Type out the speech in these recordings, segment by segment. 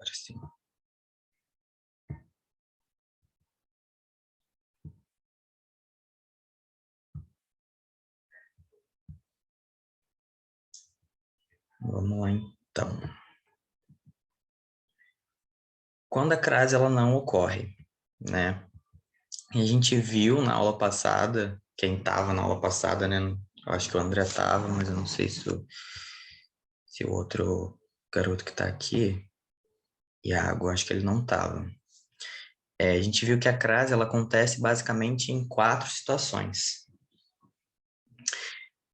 Agora sim. Vamos lá, então. Quando a crase ela não ocorre, né? E a gente viu na aula passada, quem estava na aula passada, né? Eu acho que o André estava, mas eu não sei se o outro garoto que está aqui, Iago, acho que ele não estava. A gente viu que a crase ela acontece basicamente em 4 situações.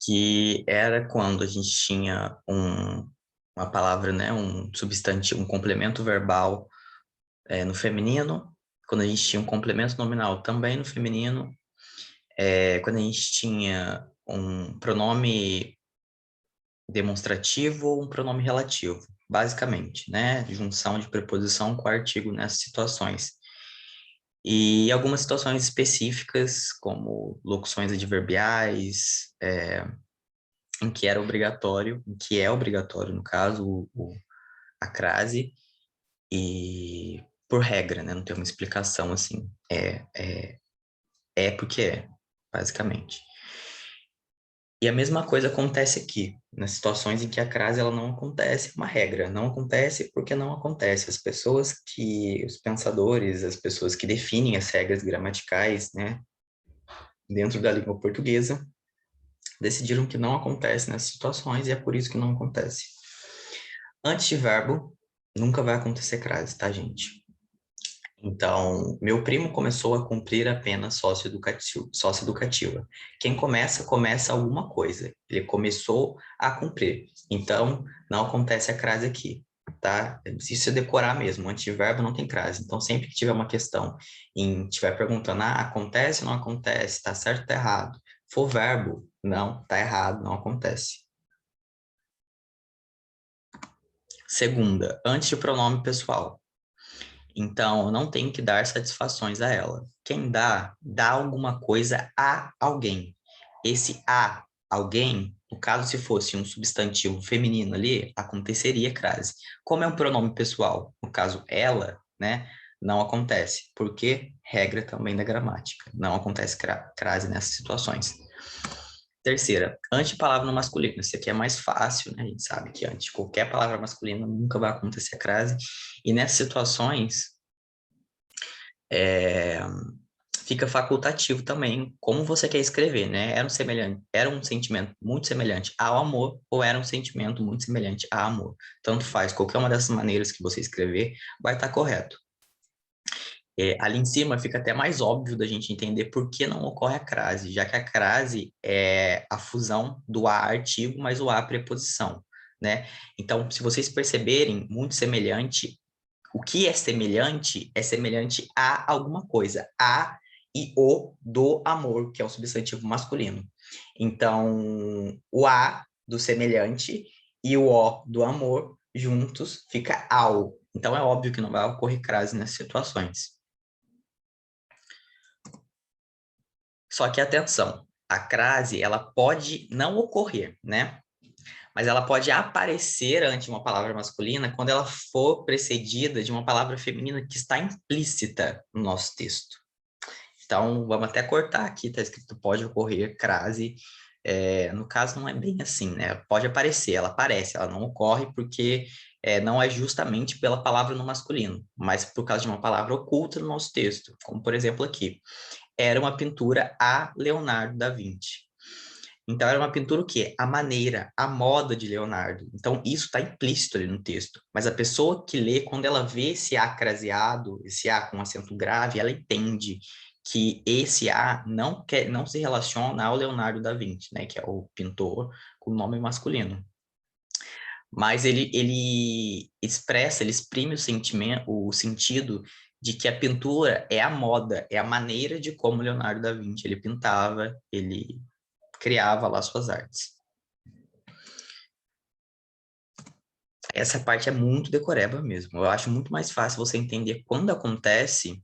Que era quando a gente tinha uma palavra, né? Um substantivo, um complemento verbal no feminino, quando a gente tinha um complemento nominal também no feminino, quando a gente tinha um pronome demonstrativo ou um pronome relativo, basicamente, né? Junção de preposição com artigo nessas situações. E algumas situações específicas, como locuções adverbiais, em que era obrigatório, em que é obrigatório, no caso, a crase, e por regra, né? Não tem uma explicação assim. É porque é, basicamente. E a mesma coisa acontece aqui, nas situações em que a crase ela não acontece, é uma regra, não acontece porque não acontece. Os pensadores, as pessoas que definem as regras gramaticais, né, dentro da língua portuguesa, decidiram que não acontece nessas situações e é por isso que não acontece. Antes de verbo, nunca vai acontecer crase, tá, gente? Então, meu primo começou a cumprir a pena socioeducativa. Quem começa alguma coisa. Ele começou a cumprir. Então, não acontece a crase aqui, tá? Isso é decorar mesmo. Antiverbo não tem crase. Então, sempre que tiver uma questão e estiver perguntando, acontece ou não acontece? Tá certo ou tá errado? For verbo, não, tá errado, não acontece. Segunda, antes de pronome pessoal. Então, eu não tenho que dar satisfações a ela. Quem dá alguma coisa a alguém. Esse a alguém, no caso, se fosse um substantivo feminino ali, aconteceria crase. Como é um pronome pessoal, no caso, ela, né, não acontece. Porque regra também da gramática. Não acontece crase nessas situações. Terceira, antepalavra no masculino. Isso aqui é mais fácil, né? A gente sabe que antes de qualquer palavra masculina nunca vai acontecer a crase. E nessas situações, é, fica facultativo também como você quer escrever, né? Era um sentimento muito semelhante ao amor ou era um sentimento muito semelhante a amor. Tanto faz, qualquer uma dessas maneiras que você escrever vai estar correto. Ali em cima fica até mais óbvio da gente entender por que não ocorre a crase, já que a crase é a fusão do a artigo mais o a preposição, né? Então, se vocês perceberem, muito semelhante, o que é semelhante a alguma coisa, a e o do amor, que é o substantivo masculino. Então, o a do semelhante e o o do amor juntos fica ao. Então, é óbvio que não vai ocorrer crase nessas situações. Só que atenção, a crase, ela pode não ocorrer, né? Mas ela pode aparecer ante uma palavra masculina quando ela for precedida de uma palavra feminina que está implícita no nosso texto. Então, vamos até cortar aqui, está escrito pode ocorrer crase. No caso, não é bem assim, né? Pode aparecer, ela aparece, ela não ocorre porque não é justamente pela palavra no masculino, mas por causa de uma palavra oculta no nosso texto, como por exemplo aqui. Era uma pintura a Leonardo da Vinci. Então, era uma pintura o quê? A maneira, a moda de Leonardo. Então, isso está implícito ali no texto. Mas a pessoa que lê, quando ela vê esse A craseado, esse A com acento grave, ela entende que esse A não se relaciona ao Leonardo da Vinci, né? Que é o pintor com nome masculino. Mas ele expressa, ele exprime o sentimento, o sentido de que a pintura é a moda, é a maneira de como Leonardo da Vinci ele pintava, ele criava lá suas artes. Essa parte é muito decoreba mesmo. Eu acho muito mais fácil você entender quando acontece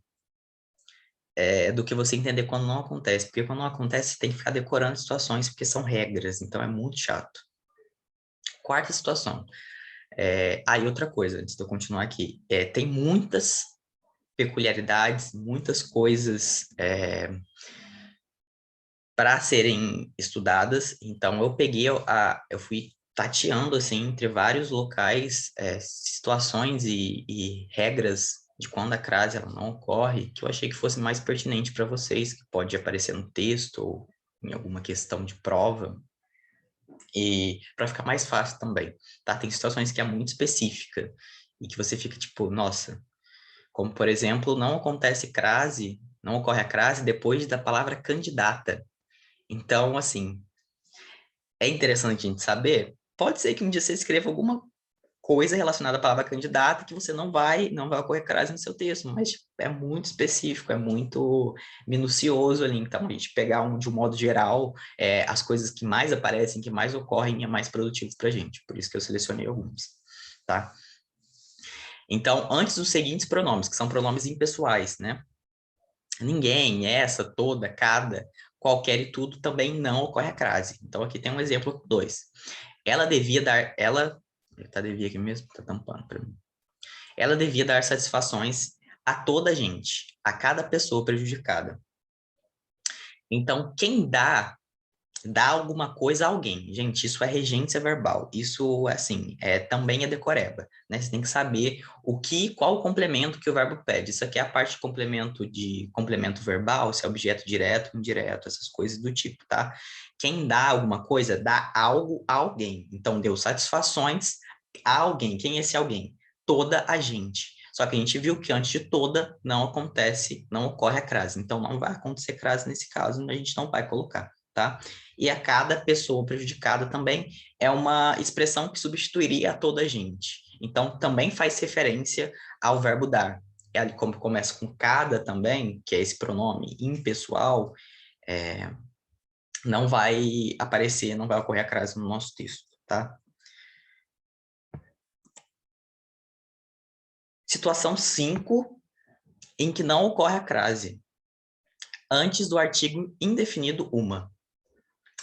do que você entender quando não acontece. Porque quando não acontece, você tem que ficar decorando situações, porque são regras, então é muito chato. Quarta situação. E outra coisa, antes de eu continuar aqui, tem muitas peculiaridades, muitas coisas para serem estudadas. Então, eu fui tateando assim entre vários locais, situações e regras de quando a crase ela não ocorre, que eu achei que fosse mais pertinente para vocês, que pode aparecer no texto ou em alguma questão de prova, e para ficar mais fácil também, tá? Tem situações que é muito específica e que você fica tipo, nossa, como por exemplo, não ocorre a crase depois da palavra candidata. Então, assim, é interessante a gente saber. Pode ser que um dia você escreva alguma coisa relacionada à palavra candidata que você não vai ocorrer crase no seu texto, mas tipo, é muito específico, é muito minucioso ali. Então, a gente pegar de um modo geral, as coisas que mais aparecem, que mais ocorrem, é mais produtivo para a gente. Por isso que eu selecionei alguns, tá? Então, antes dos seguintes pronomes, que são pronomes impessoais, né? Ninguém, essa, toda, cada, qualquer e tudo também não ocorre a crase. Então, aqui tem um exemplo 2. Devia aqui mesmo, tá tampando para mim. Ela devia dar satisfações a toda a gente, a cada pessoa prejudicada. Então, quem dá alguma coisa a alguém. Gente, isso é regência verbal. Isso, assim, também é decoreba, né? Você tem que saber qual o complemento que o verbo pede. Isso aqui é a parte de complemento verbal, se é objeto direto, indireto, essas coisas do tipo, tá? Quem dá alguma coisa, dá algo a alguém. Então, deu satisfações a alguém. Quem é esse alguém? Toda a gente. Só que a gente viu que antes de toda não ocorre a crase. Então, não vai acontecer crase nesse caso, a gente não vai colocar, tá? E a cada pessoa prejudicada também é uma expressão que substituiria a toda a gente. Então, também faz referência ao verbo dar. Ali como começa com cada também, que é esse pronome impessoal, não vai aparecer, não vai ocorrer a crase no nosso texto, tá? Situação 5, em que não ocorre a crase. Antes do artigo indefinido uma.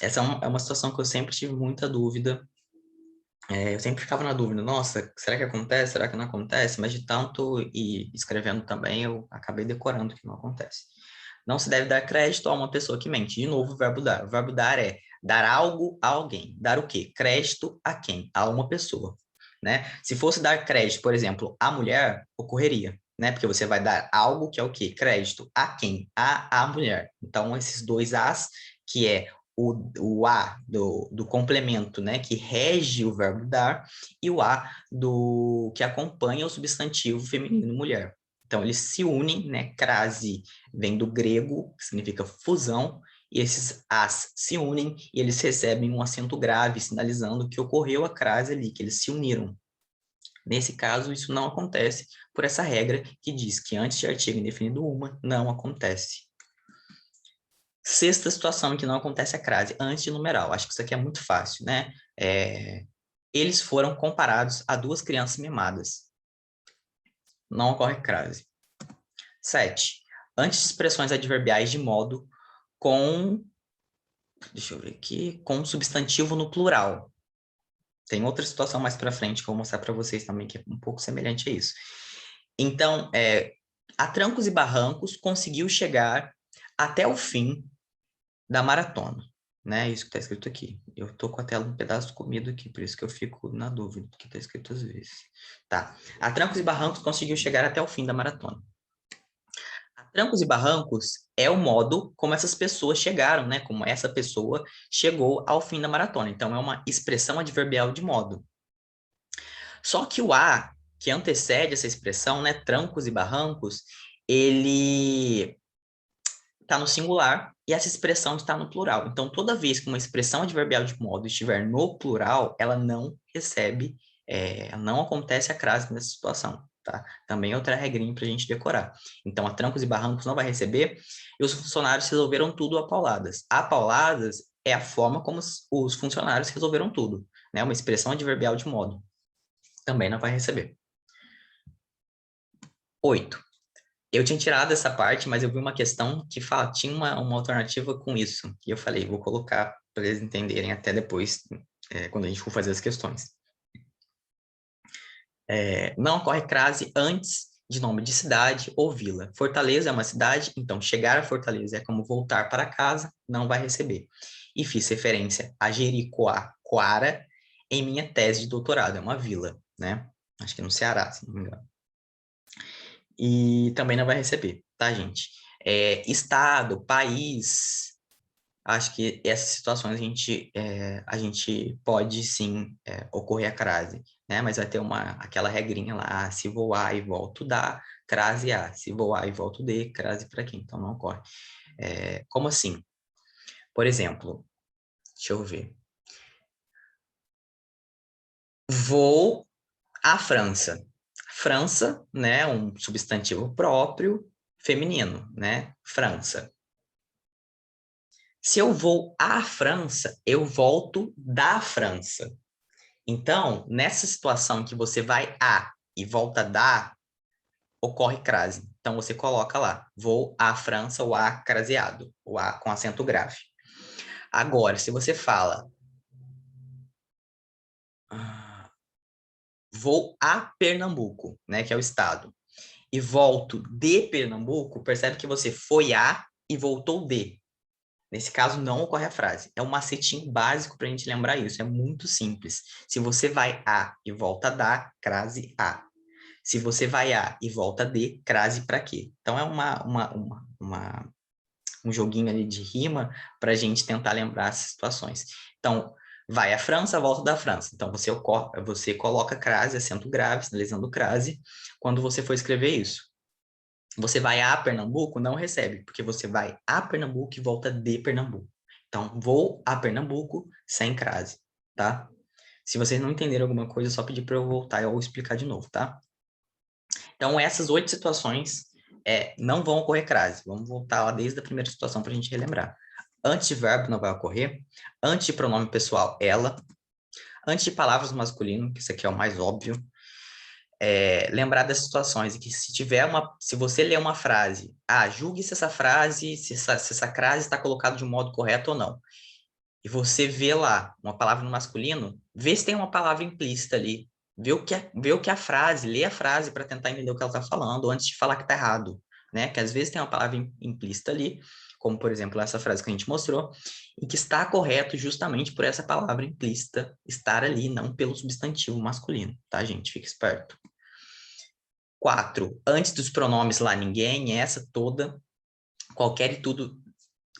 Essa é uma situação que eu sempre tive muita dúvida. Eu sempre ficava na dúvida, nossa, será que acontece? Será que não acontece? Mas de tanto ir escrevendo também, eu acabei decorando que não acontece. Não se deve dar crédito a uma pessoa que mente. De novo, o verbo dar. O verbo dar é dar algo a alguém. Dar o quê? Crédito a quem? A uma pessoa, né? Se fosse dar crédito, por exemplo, à mulher, ocorreria, né? Porque você vai dar algo que é o quê? Crédito a quem? A mulher. Então, esses dois as, que é o a do complemento, né, que rege o verbo dar, e o a do que acompanha o substantivo feminino mulher. Então, eles se unem, né? Crase vem do grego, que significa fusão, e esses as se unem e eles recebem um acento grave, sinalizando que ocorreu a crase ali, que eles se uniram. Nesse caso, isso não acontece por essa regra que diz que antes de artigo indefinido uma, não acontece. Sexta situação em que não acontece a crase, antes de numeral. Acho que isso aqui é muito fácil, né? Eles foram comparados a duas crianças mimadas. Não ocorre crase. 7. Antes de expressões adverbiais de modo com... Deixa eu ver aqui. Com substantivo no plural. Tem outra situação mais para frente que eu vou mostrar para vocês também, que é um pouco semelhante a isso. Então, a trancos e barrancos, conseguiu chegar até o fim da maratona, né? Isso que está escrito aqui. Eu tô com a tela um pedaço comido aqui, por isso que eu fico na dúvida do que está escrito às vezes. Tá. A trancos e barrancos conseguiu chegar até o fim da maratona. A trancos e barrancos é o modo como essas pessoas chegaram, né? Como essa pessoa chegou ao fim da maratona. Então, é uma expressão adverbial de modo. Só que o a, que antecede essa expressão, né? Trancos e barrancos, ele está no singular e essa expressão está no plural. Então, toda vez que uma expressão adverbial de modo estiver no plural, ela não recebe, não acontece a crase nessa situação, tá? Também é outra regrinha para a gente decorar. Então, a trancos e barrancos não vai receber e os funcionários resolveram tudo a pauladas. A pauladas é a forma como os funcionários resolveram tudo, né? Uma expressão adverbial de modo. Também não vai receber. 8. Eu tinha tirado essa parte, mas eu vi uma questão que tinha uma alternativa com isso. E eu falei, vou colocar para eles entenderem até depois, quando a gente for fazer as questões. Não ocorre crase antes de nome de cidade ou vila. Fortaleza é uma cidade, então chegar a Fortaleza é como voltar para casa, não vai receber. E fiz referência a Jericoacoara em minha tese de doutorado, é uma vila, né? Acho que no Ceará, se não me engano. E também não vai receber, tá, gente? Estado, país, acho que essas situações a gente pode sim ocorrer a crase, né? Mas vai ter aquela regrinha lá, se voar e volto dá, crase A, se voar e volto D, crase para quem, então não ocorre. Como assim? Por exemplo, deixa eu ver. Vou à França. França, né? Um substantivo próprio feminino, né? França. Se eu vou à França, eu volto da França. Então, nessa situação que você vai a e volta da, ocorre crase. Então, você coloca lá, vou à França, o a craseado, o a com acento grave. Agora, se você fala, vou a Pernambuco, né, que é o estado, e volto de Pernambuco, percebe que você foi a e voltou de. Nesse caso, não ocorre a frase. É um macetinho básico para a gente lembrar isso. É muito simples. Se você vai a e volta da, crase a. Se você vai a e volta de, crase para quê? Então, é um joguinho ali de rima para a gente tentar lembrar essas situações. Então, vai à França, volta da França. Então, você coloca crase, acento grave, sinalizando crase, quando você for escrever isso. Você vai a Pernambuco, não recebe, porque você vai a Pernambuco e volta de Pernambuco. Então, vou a Pernambuco sem crase, tá? Se vocês não entenderam alguma coisa, é só pedir para eu voltar ou explicar de novo, tá? Então, essas 8 situações não vão ocorrer crase. Vamos voltar lá desde a primeira situação para a gente relembrar. Antes de verbo não vai ocorrer. Antes de pronome pessoal, ela. Antes de palavras masculino, que isso aqui é o mais óbvio. Lembrar das situações em que se você ler uma frase, julgue se essa frase, se essa crase está colocada de um modo correto ou não. E você vê lá uma palavra no masculino, vê se tem uma palavra implícita ali. Vê o que a frase, lê a frase para tentar entender o que ela está falando antes de falar que está errado, né? Que às vezes tem uma palavra implícita ali, como por exemplo essa frase que a gente mostrou, e que está correto justamente por essa palavra implícita estar ali, não pelo substantivo masculino, tá, gente? Fique esperto. 4. Antes dos pronomes lá, ninguém, essa toda, qualquer e tudo.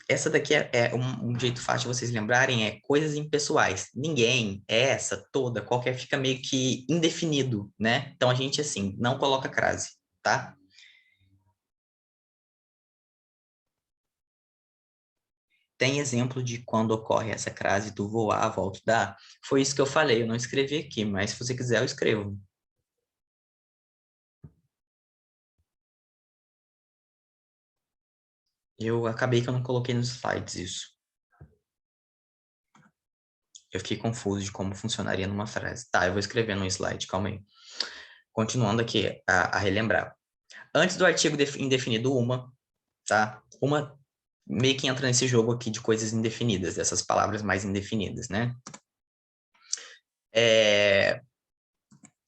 Essa daqui um jeito fácil de vocês lembrarem, coisas impessoais. Ninguém, essa, toda, qualquer, fica meio que indefinido, né? Então, a gente, assim, não coloca crase, tá? Tem exemplo de quando ocorre essa crase do voar, volto, dar? Foi isso que eu falei, eu não escrevi aqui, mas se você quiser, eu escrevo. Eu acabei que eu não coloquei nos slides isso. Eu fiquei confuso de como funcionaria numa frase. Tá, eu vou escrever no slide, calma aí. Continuando aqui a relembrar. Antes do artigo indefinido uma, tá? Uma meio que entra nesse jogo aqui de coisas indefinidas, dessas palavras mais indefinidas, né?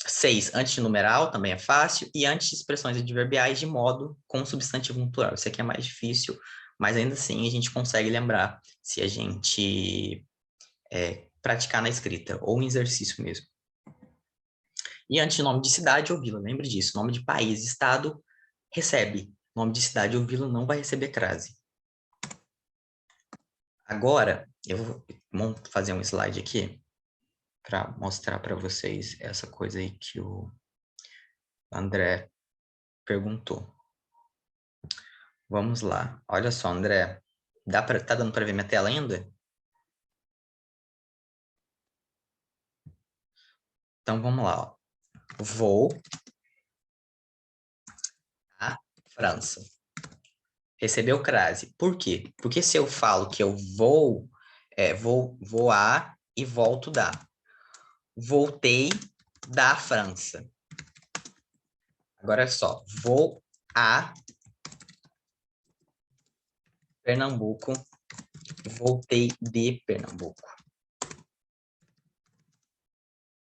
6, antes de numeral, também é fácil, e antes de expressões adverbiais de modo com substantivo no plural. Isso aqui é mais difícil, mas ainda assim a gente consegue lembrar se a gente praticar na escrita, ou em exercício mesmo. E antes de nome de cidade ou vila, lembre disso, nome de país, estado, recebe. Nome de cidade ou vila não vai receber crase. Agora, eu vou fazer um slide aqui para mostrar para vocês essa coisa aí que o André perguntou. Vamos lá. Olha só, André. Tá dando para ver minha tela ainda? Então vamos lá. Ó. Vou à França. Recebeu crase. Por quê? Porque se eu falo que eu vou voar e volto da. Voltei da França. Agora é só. Vou a Pernambuco. Voltei de Pernambuco.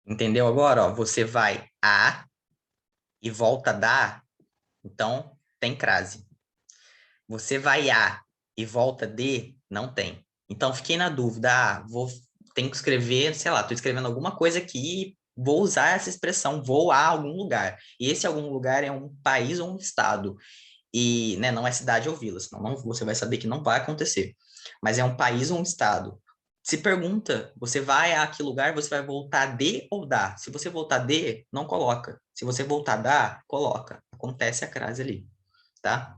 Entendeu agora? Ó, você vai a e volta da, então tem crase. Você vai a e volta de, não tem. Então, fiquei na dúvida, tenho que escrever, sei lá, estou escrevendo alguma coisa aqui, vou usar essa expressão, vou a algum lugar. E esse algum lugar é um país ou um estado. E, né, não é cidade ou vila, senão você vai saber que não vai acontecer. Mas é um país ou um estado. Se pergunta, você vai a que lugar, você vai voltar de ou da. Se você voltar de, não coloca. Se você voltar da, coloca. Acontece a crase ali, tá?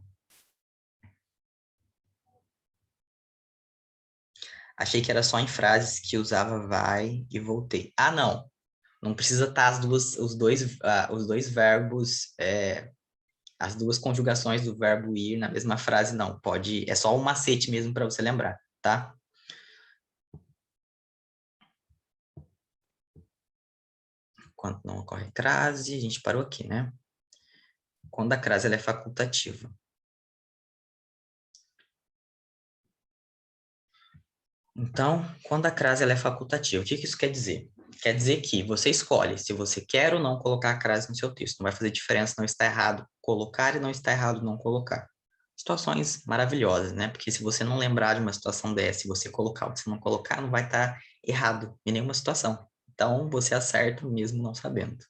Achei que era só em frases que usava vai e voltei. Ah, não. Não precisa estar os dois verbos, as duas conjugações do verbo ir na mesma frase, não. Pode, é só um macete mesmo para você lembrar, tá? Quando não ocorre crase, a gente parou aqui, né? Quando a crase ela é facultativa. Então, quando a crase ela é facultativa, o que isso quer dizer? Quer dizer que você escolhe se você quer ou não colocar a crase no seu texto. Não vai fazer diferença, não está errado colocar e não está errado não colocar. Situações maravilhosas, né? Porque se você não lembrar de uma situação dessa, se você colocar ou se não colocar, não vai estar errado em nenhuma situação. Então, você acerta mesmo não sabendo.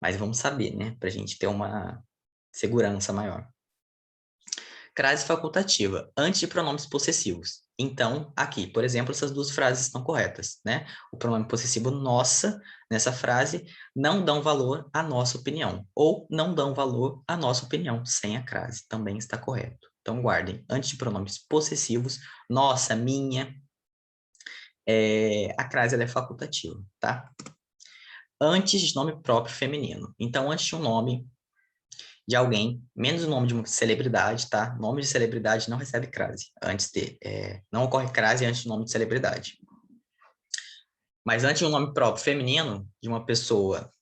Mas vamos saber, né? Para a gente ter uma segurança maior. Crase facultativa, antes de pronomes possessivos. Então, aqui, por exemplo, essas duas frases estão corretas, né? O pronome possessivo nossa, nessa frase, não dão valor à nossa opinião. Ou não dão valor à nossa opinião, sem a crase. Também está correto. Então, guardem, antes de pronomes possessivos, nossa, minha, a crase ela é facultativa, tá? Antes de nome próprio feminino. Então, antes de um nome de alguém, menos o nome de uma celebridade, tá? Nome de celebridade não recebe crase antes de, não ocorre crase antes do nome de celebridade. Mas antes de um nome próprio feminino, de uma pessoa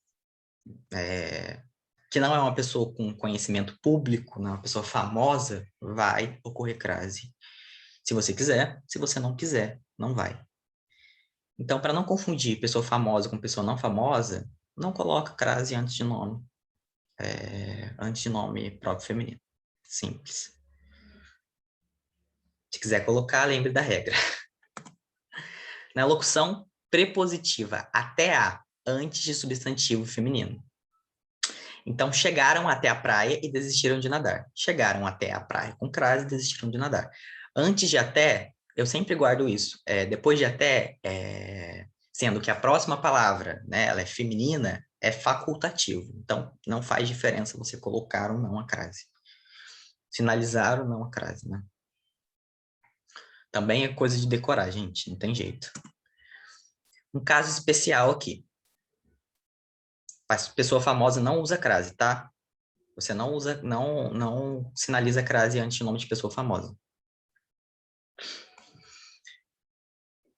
que não é uma pessoa com conhecimento público, não é uma pessoa famosa, vai ocorrer crase. Se você quiser, se você não quiser, não vai. Então, para não confundir pessoa famosa com pessoa não famosa, não coloca crase antes de nome próprio feminino. Simples. Se quiser colocar, lembre da regra. Na locução prepositiva, até a, antes de substantivo feminino. Então, chegaram até a praia e desistiram de nadar. Chegaram até a praia com crase e desistiram de nadar. Antes de até, eu sempre guardo isso. Depois de até, sendo que a próxima palavra, né, ela é feminina, é facultativo. Então, não faz diferença você colocar ou não a crase. Finalizar ou não a crase, né? Também é coisa de decorar, gente, não tem jeito. Um caso especial aqui. A pessoa famosa não usa crase, tá? Você não usa, não sinaliza crase antes do nome de pessoa famosa.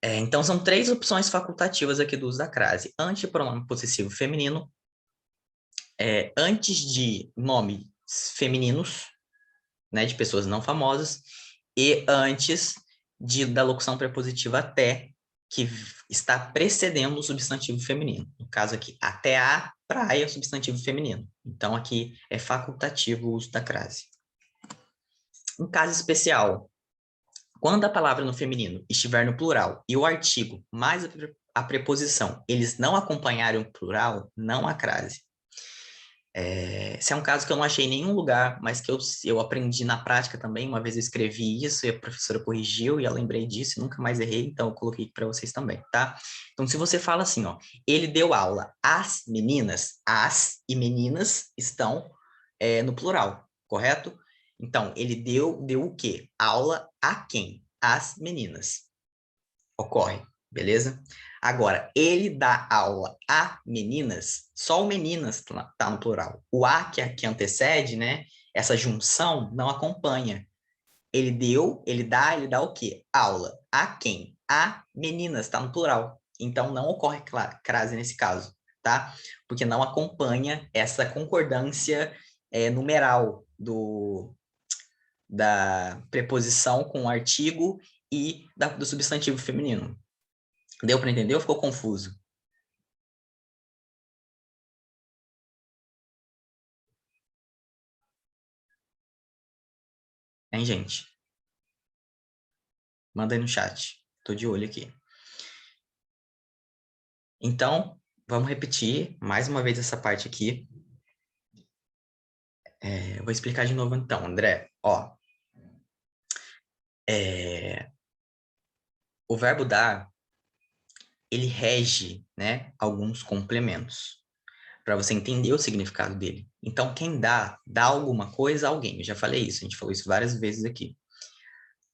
Então, são três opções facultativas aqui do uso da crase. Antes de pronome possessivo feminino, antes de nomes femininos, né, de pessoas não famosas, e antes da locução prepositiva até, que está precedendo o substantivo feminino. No caso aqui, até a praia, substantivo feminino. Então, aqui é facultativo o uso da crase. Um caso especial, quando a palavra no feminino estiver no plural e o artigo mais a preposição, eles não acompanharem o plural, não há crase. Esse é um caso que eu não achei em nenhum lugar, mas que eu aprendi na prática também. Uma vez eu escrevi isso e a professora corrigiu e eu lembrei disso e nunca mais errei, então eu coloquei para vocês também, tá? Então, se você fala assim, ó, ele deu aula às meninas, as e meninas estão no plural, correto? Então, ele deu o quê? Aula a quem? Às meninas. Ocorre, beleza? Agora, ele dá aula a meninas, só o meninas tá no plural. O a que antecede, né? Essa junção não acompanha. Ele dá o quê? Aula. A quem? A meninas, tá no plural. Então, não ocorre crase nesse caso, tá? Porque não acompanha essa concordância numeral da preposição com o artigo e do substantivo feminino. Deu para entender ou ficou confuso? Hein, gente? Manda aí no chat. Tô de olho aqui. Então, vamos repetir mais uma vez essa parte aqui. Eu vou explicar de novo então, André. Ó, o verbo dar, ele rege, né, alguns complementos, para você entender o significado dele. Então, quem dá alguma coisa a alguém. Eu já falei isso, a gente falou isso várias vezes aqui.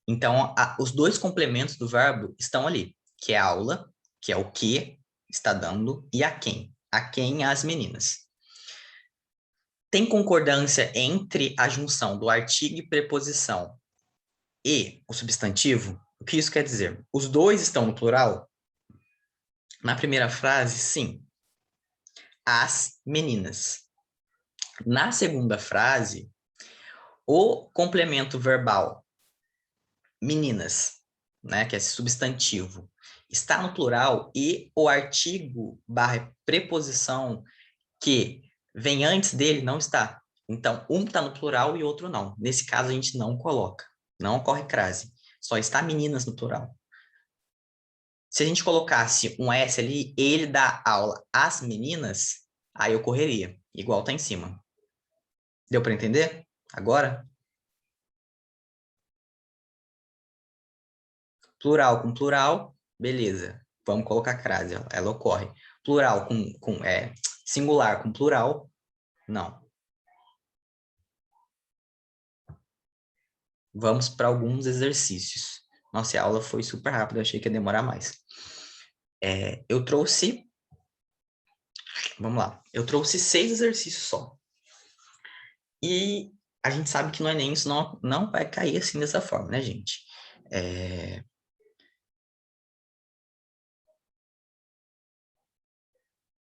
Então, os dois complementos do verbo estão ali, que é aula, que é o que está dando, e a quem. A quem as meninas. Tem concordância entre a junção do artigo e preposição e o substantivo? O que isso quer dizer? Os dois estão no plural? Na primeira frase, sim. As meninas. Na segunda frase, o complemento verbal meninas, né, que é esse substantivo, está no plural e o artigo barra preposição que vem antes dele não está. Então, um está no plural e outro não. Nesse caso, a gente não coloca. Não ocorre crase. Só está meninas no plural. Se a gente colocasse um S ali, ele dá aula às meninas, aí ocorreria. Igual tá em cima. Deu para entender? Agora? Plural com plural, beleza. Vamos colocar crase, ela ocorre. Plural singular com plural, não. Vamos para alguns exercícios. Nossa, a aula foi super rápida, achei que ia demorar mais. Eu trouxe, vamos lá, eu trouxe 6 exercícios só. E a gente sabe que no Enem isso não vai cair assim dessa forma, né, gente?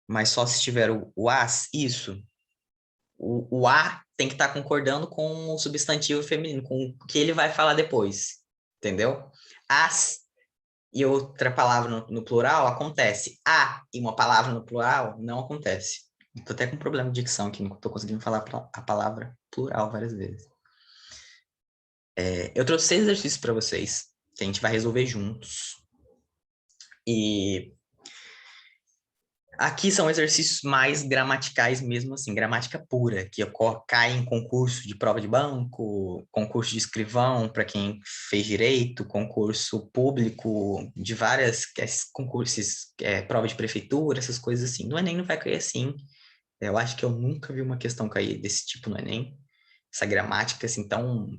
Mas só se tiver o as, isso. O a tem que estar concordando com o substantivo feminino, com o que ele vai falar depois, entendeu? As e outra palavra no plural acontece. A e uma palavra no plural não acontece. Tô até com problema de dicção aqui, não tô conseguindo falar a palavra plural várias vezes. Eu trouxe 6 exercícios para vocês, que a gente vai resolver juntos. E aqui são exercícios mais gramaticais mesmo, assim, gramática pura, que cai em concurso de prova de banco, concurso de escrivão para quem fez direito, concurso público de várias concursos, prova de prefeitura, essas coisas assim. No Enem não vai cair assim. Eu acho que eu nunca vi uma questão cair desse tipo no Enem. Essa gramática assim tão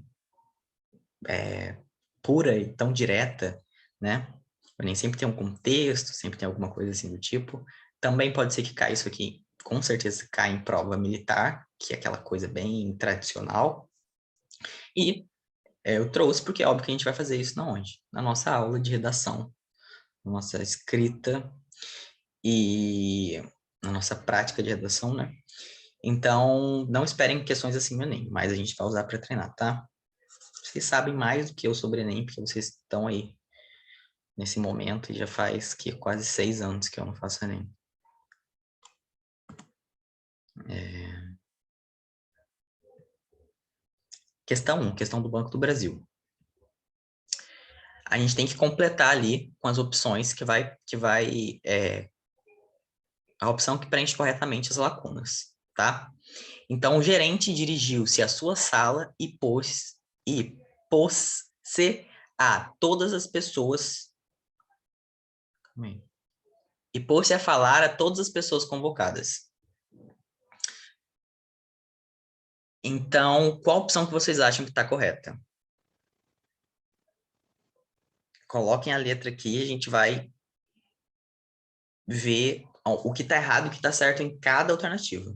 pura e tão direta, né? O Enem sempre tem um contexto, sempre tem alguma coisa assim do tipo. Também pode ser que caia isso aqui, com certeza cai em prova militar, que é aquela coisa bem tradicional. E eu trouxe porque é óbvio que a gente vai fazer isso na onde? Na nossa aula de redação, na nossa escrita e na nossa prática de redação, né? Então, não esperem questões assim no Enem, mas a gente vai usar para treinar, tá? Vocês sabem mais do que eu sobre Enem, porque vocês estão aí nesse momento e já faz que quase 6 anos que eu não faço Enem. Questão 1, questão do Banco do Brasil. A gente tem que completar ali com as opções a opção que preenche corretamente as lacunas, tá? Então, o gerente dirigiu-se à sua sala pôs-se a todas as pessoas e pôs-se a falar a todas as pessoas convocadas. Então, qual opção que vocês acham que está correta? Coloquem a letra aqui, a gente vai ver o que está errado e o que está certo em cada alternativa.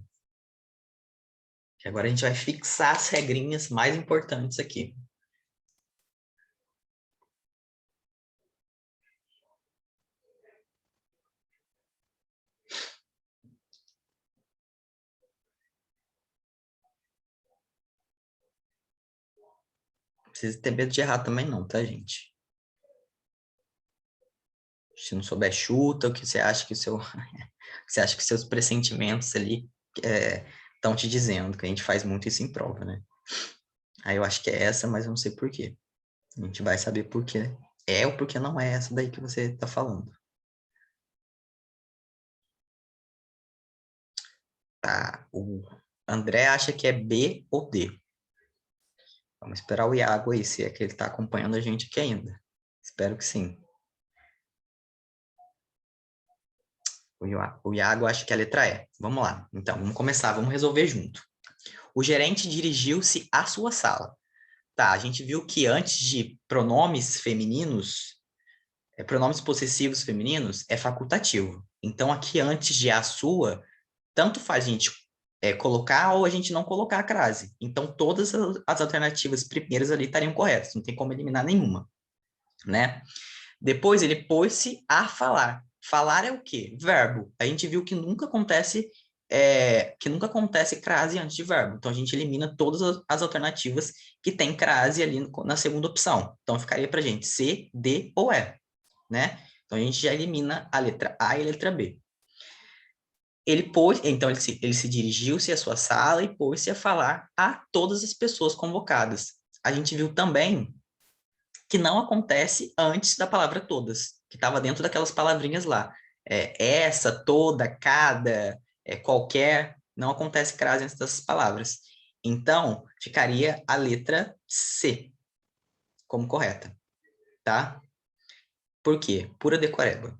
Que agora a gente vai fixar as regrinhas mais importantes aqui. Não precisa ter medo de errar também não, tá, gente? Se não souber, chuta o que você acha que você acha que seus pressentimentos ali estão te dizendo, que a gente faz muito isso em prova, né? Aí eu acho que é essa, mas eu não sei por quê. A gente vai saber por quê é ou por que não é essa daí que você está falando. Tá, o André acha que é B ou D. Vamos esperar o Iago aí, se é que ele está acompanhando a gente aqui ainda. Espero que sim. O Iago acha que é a letra E. Vamos lá. Então, vamos começar, vamos resolver junto. O gerente dirigiu-se à sua sala. Tá, a gente viu que antes de pronomes femininos, pronomes possessivos femininos, é facultativo. Então, aqui antes de a sua, tanto faz a gente colocar ou a gente não colocar a crase. Então, todas as alternativas primeiras ali estariam corretas, não tem como eliminar nenhuma, né? Depois ele pôs-se a falar. Falar é o quê? Verbo. A gente viu que nunca acontece crase antes de verbo. Então a gente elimina todas as alternativas que tem crase ali na segunda opção. Então ficaria para gente C, D ou E, né? Então a gente já elimina a letra A e a letra B. Então ele se dirigiu-se à sua sala e pôs-se a falar a todas as pessoas convocadas. A gente viu também que não acontece antes da palavra todas, que estava dentro daquelas palavrinhas lá. Essa, toda, cada, qualquer, não acontece crase antes dessas palavras. Então, ficaria a letra C como correta, tá? Por quê? Pura decoreba.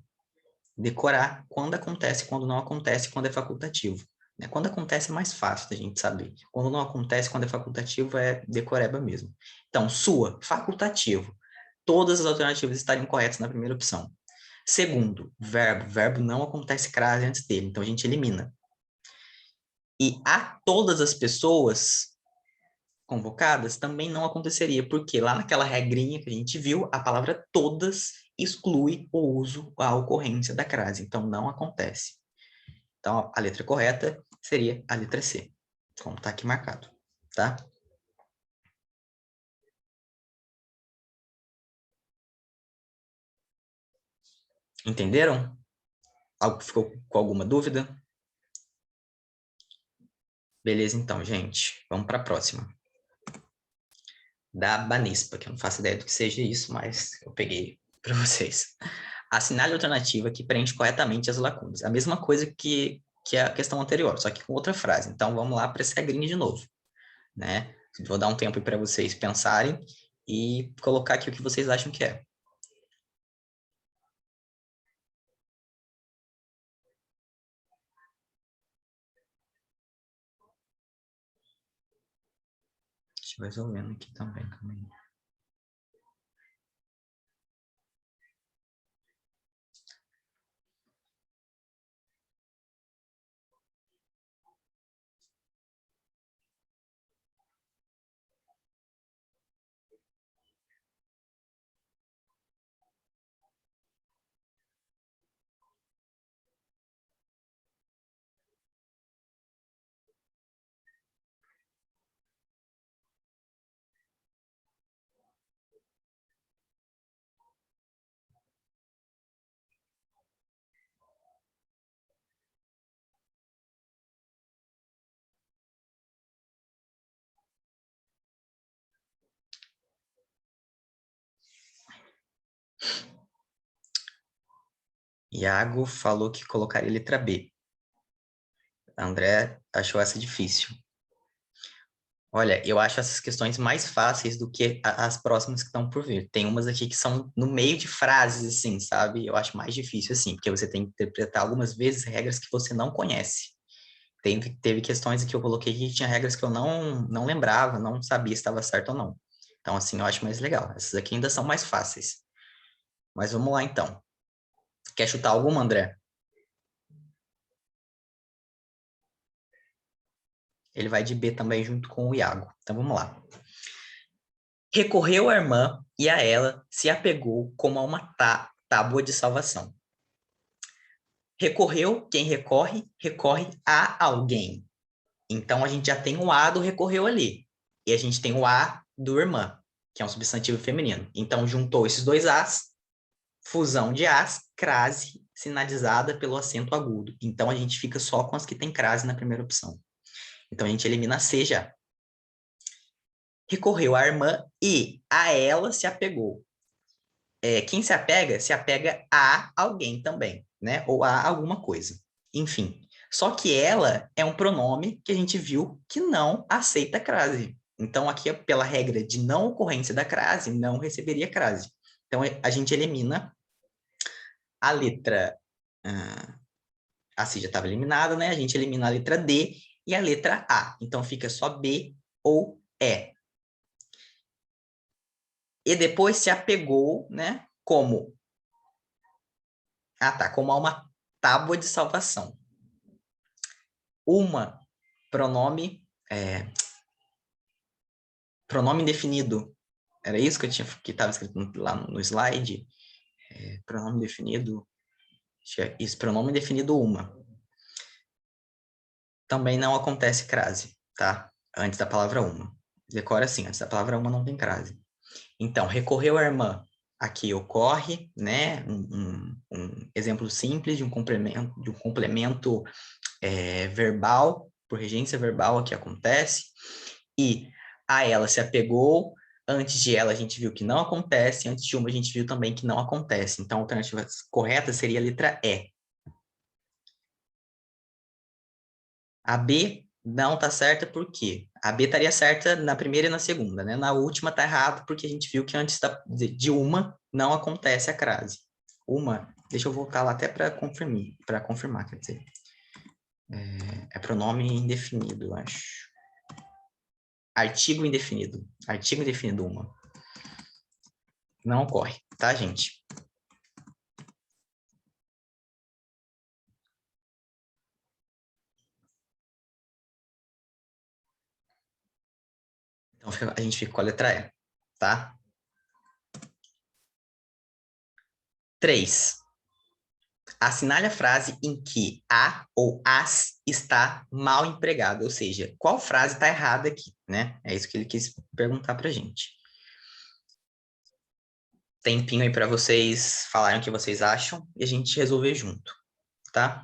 Decorar quando acontece, quando não acontece, quando é facultativo. Né? Quando acontece é mais fácil da gente saber. Quando não acontece, quando é facultativo, é decoreba mesmo. Então, sua, facultativo. Todas as alternativas estariam corretas na primeira opção. Segundo, verbo. Verbo não acontece crase antes dele, então a gente elimina. E a todas as pessoas convocadas também não aconteceria, porque lá naquela regrinha que a gente viu, a palavra todas exclui o uso, a ocorrência da crase, então não acontece. Então a letra correta seria a letra C, como está aqui marcado, tá? Entenderam? Algo ficou com alguma dúvida? Beleza, então, gente. Vamos para a próxima. Da Banespa, que eu não faço ideia do que seja isso, mas eu peguei para vocês. Assinale a alternativa que preenche corretamente as lacunas. A mesma coisa que a questão anterior, só que com outra frase. Então, vamos lá para essa regrinha de novo, né? Vou dar um tempo para vocês pensarem e colocar aqui o que vocês acham que é. Deixa eu resolvendo aqui também. Calma aí. Iago falou que colocaria letra B. André achou essa difícil. Olha, eu acho essas questões mais fáceis do que as próximas que estão por vir. Tem umas aqui que são no meio de frases, assim, sabe? Eu acho mais difícil, assim, porque você tem que interpretar algumas vezes regras que você não conhece. Teve questões que eu coloquei que tinha regras que eu não lembrava, não sabia se estava certo ou não. Então, assim, eu acho mais legal. Essas aqui ainda são mais fáceis. Mas vamos lá, então. Quer chutar alguma, André? Ele vai de B também junto com o Iago. Então, vamos lá. Recorreu à irmã e a ela se apegou como a uma tábua de salvação. Recorreu, quem recorre, recorre a alguém. Então, a gente já tem o A do recorreu ali. E a gente tem o A do irmã, que é um substantivo feminino. Então, juntou esses dois As, fusão de As, crase, sinalizada pelo acento agudo. Então, a gente fica só com as que tem crase na primeira opção. Então, a gente elimina a C já. recorreu à irmã e a ela se apegou. Quem se apega a alguém também, né? Ou a alguma coisa. Enfim. Só que ela é um pronome que a gente viu que não aceita crase. Então, aqui, pela regra de não ocorrência da crase, não receberia crase. Então, a gente elimina a letra... a C já estava eliminada, né? A gente elimina a letra D e a letra A. Então, fica só B ou E. E depois se apegou, né? Como... como a uma tábua de salvação. Uma, pronome... pronome indefinido. Era isso que que estava escrito lá no slide? Pronome definido... Isso, pronome definido uma. Também não acontece crase, tá? Antes da palavra uma. Decora assim, antes da palavra uma não tem crase. Então, recorreu à irmã. Aqui ocorre, né, um exemplo simples de um complemento verbal, por regência verbal aqui acontece. E a ela se apegou. Antes de ela a gente viu que não acontece. Antes de uma a gente viu também que não acontece. Então, a alternativa correta seria a letra E. A B não está certa por quê? A B estaria certa na primeira e na segunda, né? Na última está errado porque a gente viu que antes de uma não acontece a crase. Uma, deixa eu voltar lá até para confirmar, quer dizer. É pronome indefinido, eu acho. Artigo indefinido. Artigo indefinido uma. Não ocorre, tá, gente? Então a gente fica com a letra E, tá? 3. Assinale a frase em que a ou as está mal empregado, ou seja, qual frase está errada aqui, né? É isso que ele quis perguntar para a gente. Tempinho aí para vocês falarem o que vocês acham e a gente resolver junto, tá?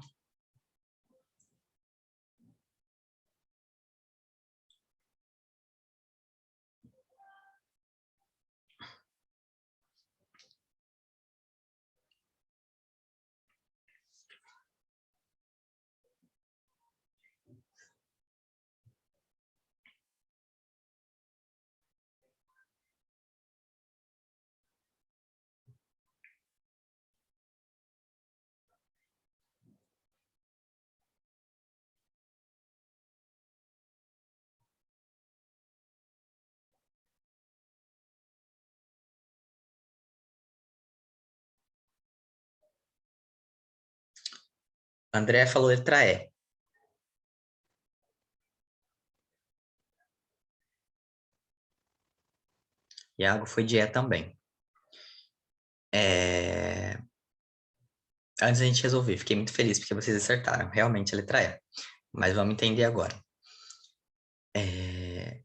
André falou letra E. Iago foi de E também. Antes da gente resolver, fiquei muito feliz porque vocês acertaram. Realmente a letra E. Mas vamos entender agora.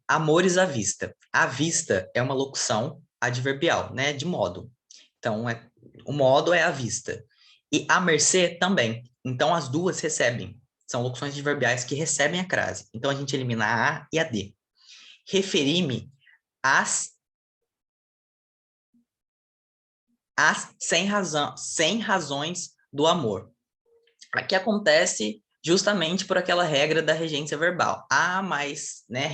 Amores à vista. À vista é uma locução adverbial, né? De modo. Então, o modo é à vista. E à mercê também. Então, as duas recebem. São locuções adverbiais que recebem a crase. Então, a gente elimina a A e a D. Referi-me às sem razões do amor. Aqui acontece justamente por aquela regra da regência verbal. A mais, né,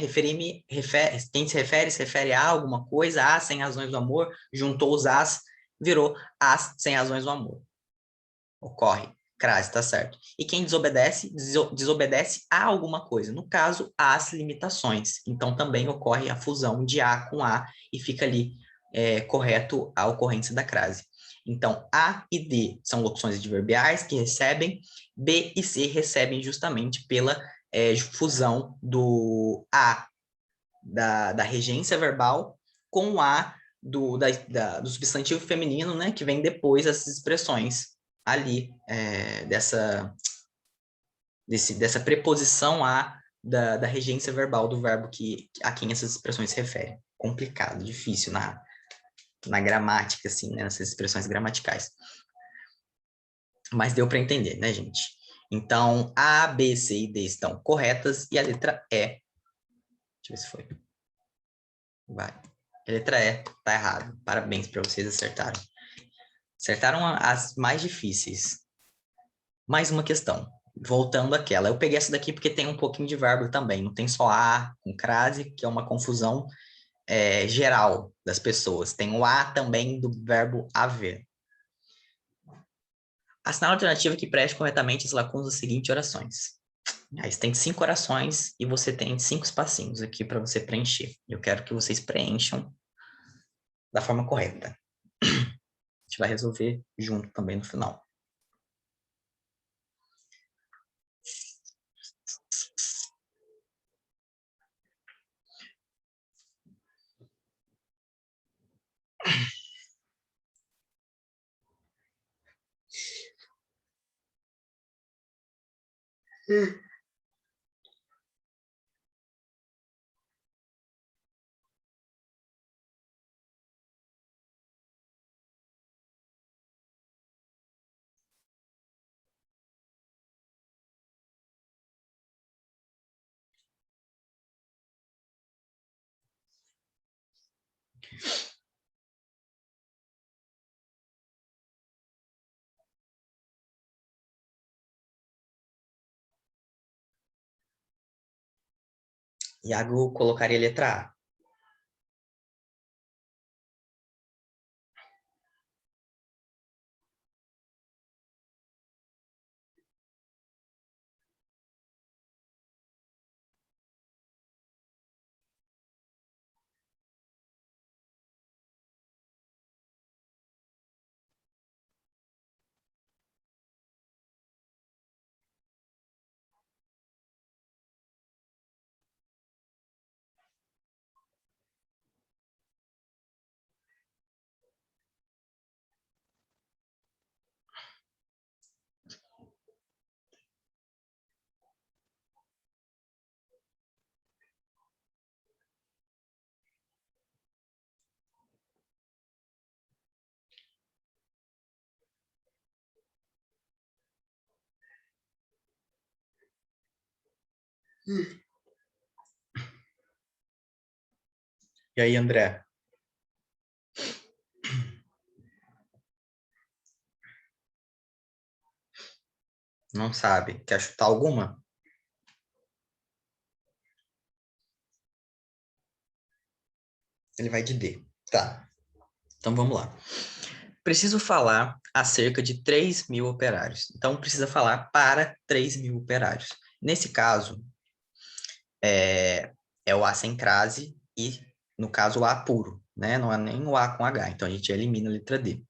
quem se refere a alguma coisa, a sem razões do amor, juntou os as, virou as sem razões do amor. Ocorre. Crase, tá certo. E quem desobedece, desobedece a alguma coisa. No caso, às limitações. Então, também ocorre a fusão de A com A e fica ali correto a ocorrência da crase. Então, A e D são locuções adverbiais que recebem, B e C recebem justamente pela fusão do A da regência verbal com o A do substantivo feminino, né, que vem depois dessas expressões ali, dessa preposição A da regência verbal do verbo a quem essas expressões se referem. Complicado, difícil na gramática, assim, né, nessas expressões gramaticais. Mas deu para entender, né, gente? Então, A, B, C e D estão corretas e a letra E. Deixa eu ver se foi. Vai. A letra E tá errado. Parabéns para vocês acertaram. Acertaram as mais difíceis. Mais uma questão. Voltando àquela. Eu peguei essa daqui porque tem um pouquinho de verbo também. Não tem só A com crase, que é uma confusão geral das pessoas. Tem o A também do verbo haver. Assinale a alternativa que preenche corretamente as lacunas das seguintes orações. Aí você tem 5 orações e você tem 5 espacinhos aqui para você preencher. Eu quero que vocês preencham da forma correta. A gente vai resolver junto também no final. Iago colocaria a letra A. E aí, André? Não sabe? Quer chutar alguma? Ele vai de D. Tá. Então vamos lá. Preciso falar acerca de 3.000 operários. Então precisa falar para 3.000 operários. Nesse caso, é o A sem crase e, no caso, o A puro, né? Não é nem o A com H. Então a gente elimina a letra D.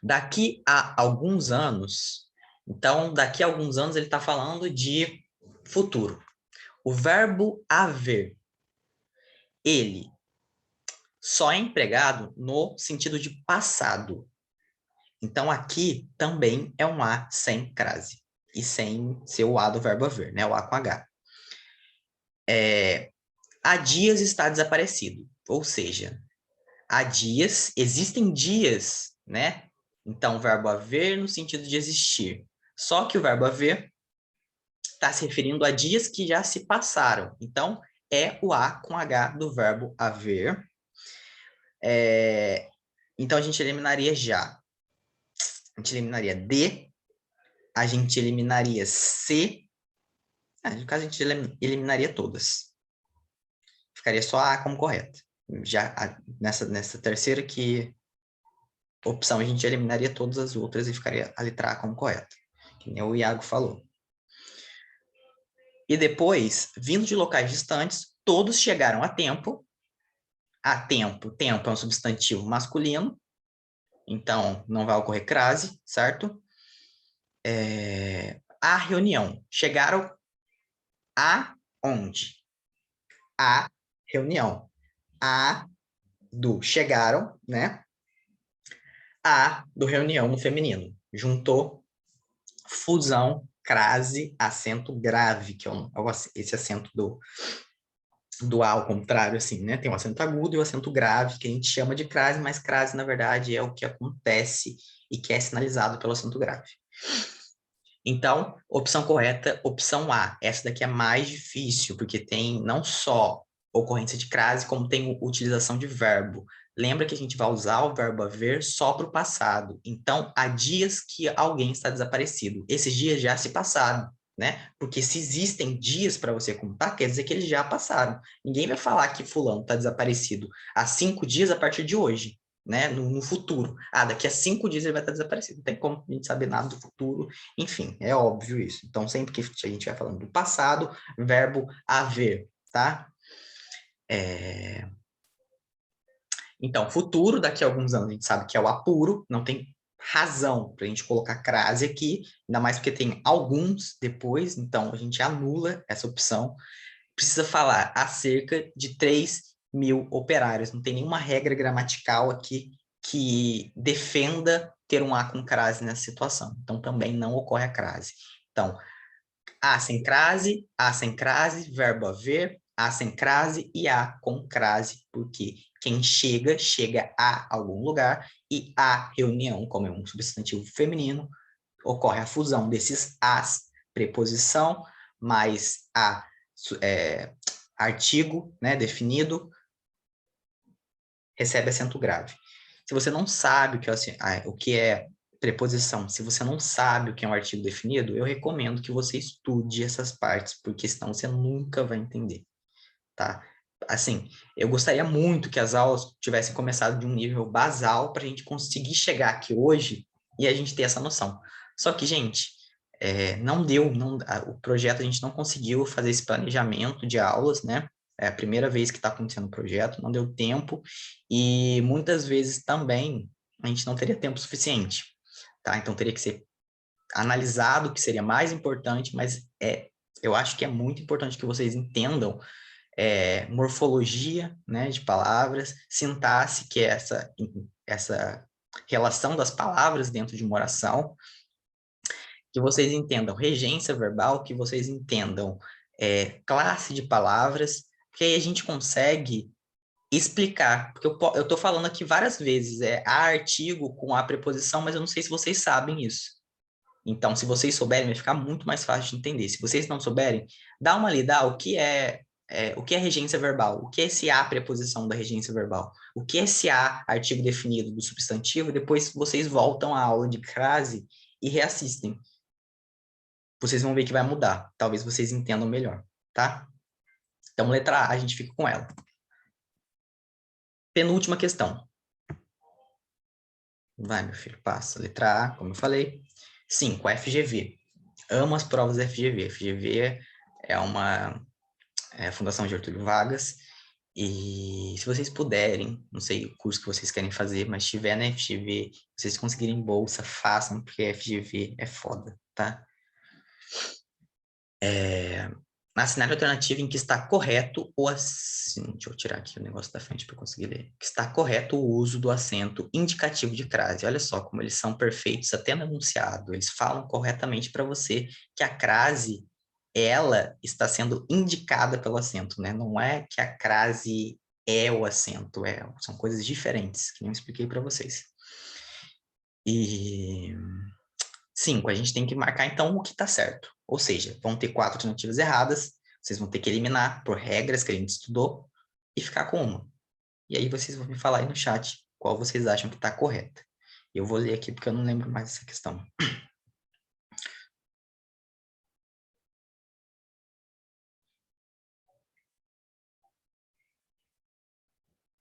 Daqui a alguns anos, então daqui a alguns anos ele está falando de futuro. O verbo haver, ele só é empregado no sentido de passado. Então, aqui também é um A sem crase. E sem ser o A do verbo haver, né? O A com H. Há dias está desaparecido. Ou seja, há dias, existem dias, né? Então, o verbo haver no sentido de existir. Só que o verbo haver está se referindo a dias que já se passaram. Então, é o A com H do verbo haver. Então, a gente eliminaria já. A gente eliminaria D, a gente eliminaria C. No caso, a gente eliminaria todas. Ficaria só a A como correta. Já nessa terceira opção, a gente eliminaria todas as outras e ficaria a letra A como correta. Que nem o Iago falou. E depois, vindo de locais distantes, todos chegaram a tempo. A tempo, tempo é um substantivo masculino, então não vai ocorrer crase, certo? A reunião. Chegaram a onde? A reunião. A do chegaram, né? A do reunião no feminino. Juntou, fusão, crase, acento grave, que é esse acento do A ao contrário, assim, né? Tem o acento agudo e o acento grave, que a gente chama de crase, mas crase, na verdade, é o que acontece e que é sinalizado pelo acento grave. Então, opção correta, opção A. Essa daqui é mais difícil, porque tem não só ocorrência de crase, como tem utilização de verbo. Lembra que a gente vai usar o verbo haver só para o passado. Então, há dias que alguém está desaparecido. Esses dias já se passaram, né? Porque se existem dias para você contar, quer dizer que eles já passaram. Ninguém vai falar que fulano está desaparecido há 5 dias a partir de hoje, né? No futuro. Ah, daqui a 5 dias ele vai estar desaparecido. Não tem como a gente saber nada do futuro. Enfim, é óbvio isso. Então, sempre que a gente vai falando do passado, verbo haver, tá? Então, futuro, daqui a alguns anos, a gente sabe que é o apuro, não tem razão para a gente colocar crase aqui, ainda mais porque tem alguns depois, então a gente anula essa opção. Precisa falar acerca de 3.000 operários, não tem nenhuma regra gramatical aqui que defenda ter um A com crase nessa situação, então também não ocorre a crase. Então, A sem crase, verbo haver, A sem crase e A com crase, porque quem chega, chega a algum lugar, e a reunião, como é um substantivo feminino, ocorre a fusão desses as, preposição, mais artigo, né, definido, recebe acento grave. Se você não sabe o que é preposição, se você não sabe o que é um artigo definido, eu recomendo que você estude essas partes, porque senão você nunca vai entender, tá? Assim, eu gostaria muito que as aulas tivessem começado de um nível basal para a gente conseguir chegar aqui hoje e a gente ter essa noção. Só que, gente, não deu, o projeto a gente não conseguiu fazer esse planejamento de aulas, né? É a primeira vez que está acontecendo o projeto, não deu tempo, e muitas vezes também a gente não teria tempo suficiente, tá? Então teria que ser analisado o que seria mais importante, mas eu acho que é muito importante que vocês entendam morfologia, né, de palavras, sintaxe, que é essa relação das palavras dentro de uma oração, que vocês entendam regência verbal, que vocês entendam classe de palavras, que aí a gente consegue explicar, porque eu estou falando aqui várias vezes, a artigo com a preposição, mas eu não sei se vocês sabem isso. Então, se vocês souberem, vai ficar muito mais fácil de entender. Se vocês não souberem, dá uma lida, o que é regência verbal? O que é esse a preposição da regência verbal? O que é esse a artigo definido do substantivo? Depois vocês voltam à aula de crase e reassistem. Vocês vão ver que vai mudar. Talvez vocês entendam melhor, tá? Então, letra A, a gente fica com ela. Penúltima questão. Vai, meu filho, passa. Letra A, como eu falei. 5, FGV. Amo as provas da FGV. FGV é uma Fundação Getúlio Vargas. E se vocês puderem, não sei o curso que vocês querem fazer, mas tiver na FGV, vocês conseguirem bolsa, façam, porque a FGV é foda, tá? Na cenário alternativo em que está correto o acento, deixa eu tirar aqui o negócio da frente para conseguir ler, que está correto o uso do acento indicativo de crase. Olha só como eles são perfeitos até no enunciado, eles falam corretamente para você que a crase, ela está sendo indicada pelo acento, né? Não é que a crase é o acento, são coisas diferentes, que nem eu expliquei para vocês. E 5, a gente tem que marcar então o que está certo. Ou seja, vão ter 4 alternativas erradas, vocês vão ter que eliminar por regras que a gente estudou e ficar com uma. E aí vocês vão me falar aí no chat qual vocês acham que está correta. Eu vou ler aqui porque eu não lembro mais dessa questão.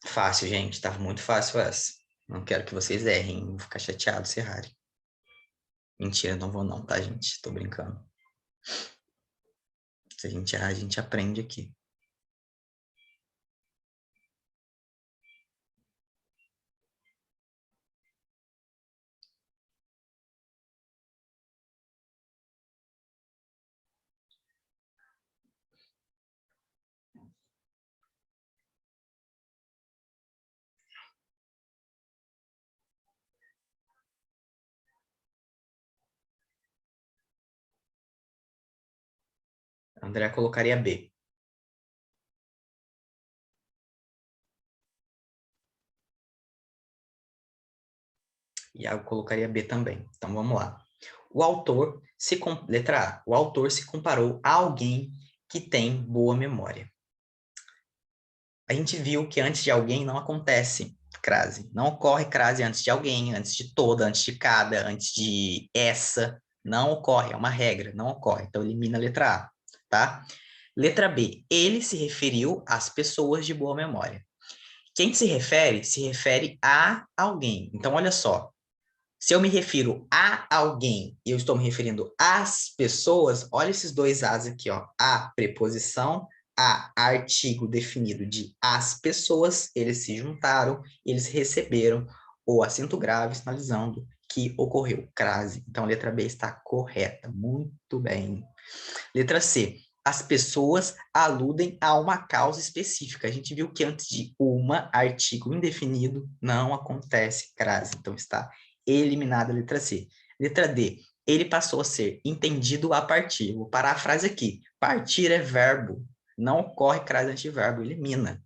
Fácil, gente. Tá muito fácil essa. Não quero que vocês errem. Vou ficar chateado se errarem. Mentira, não vou não, tá, gente? Tô brincando. Se a gente errar, a gente aprende aqui. André colocaria B. E eu colocaria B também. Então vamos lá. Letra A. O autor se comparou a alguém que tem boa memória. A gente viu que antes de alguém não acontece crase. Não ocorre crase antes de alguém, antes de toda, antes de cada, antes de essa. Não ocorre, é uma regra, não ocorre. Então, elimina a letra A, tá? Letra B, ele se referiu às pessoas de boa memória. Quem se refere a alguém. Então, olha só. Se eu me refiro a alguém e eu estou me referindo às pessoas, olha esses dois as aqui, ó. A preposição, a artigo definido de as pessoas, eles se juntaram, eles receberam o acento grave sinalizando que ocorreu crase. Então, a letra B está correta. Muito bem. Letra C. As pessoas aludem a uma causa específica. A gente viu que antes de uma, artigo indefinido, não acontece crase. Então, está eliminada a letra C. Letra D. Ele passou a ser entendido a partir. Vou parar a frase aqui. Partir é verbo. Não ocorre crase antiverbo. Elimina.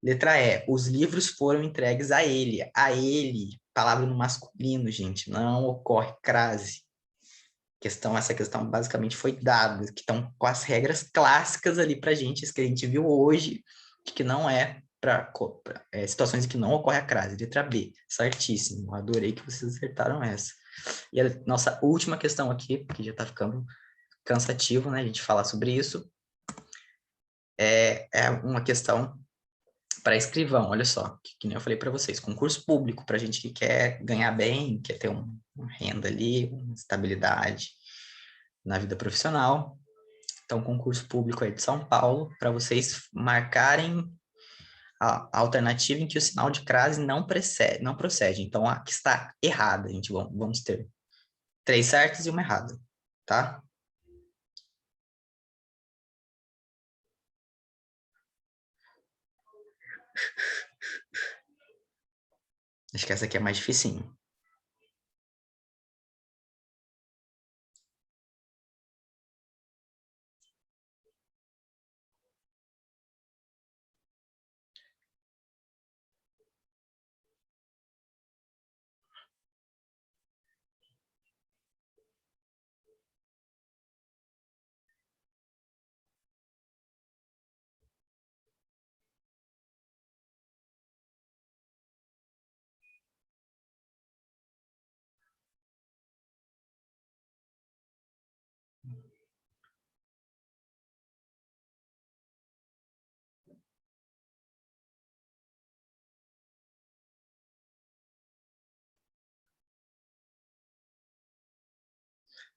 Letra E. Os livros foram entregues a ele. A ele. Palavra no masculino, gente. Não ocorre crase. Essa questão basicamente foi dada, que estão com as regras clássicas ali para a gente, isso que a gente viu hoje, que não é para situações em que não ocorre a crase. Letra B, certíssimo. Eu adorei que vocês acertaram essa. E a nossa última questão aqui, porque já está ficando cansativo, né, a gente falar sobre isso, é uma questão para escrivão, olha só, que nem eu falei para vocês, concurso público, para a gente que quer ganhar bem, quer ter uma renda ali, uma estabilidade na vida profissional. Então, concurso público aí de São Paulo, para vocês marcarem a alternativa em que o sinal de crase não precede, não procede. Então, a que está errada, gente. Vamos ter 3 certas e uma errada, tá? Acho que essa aqui é mais dificinho.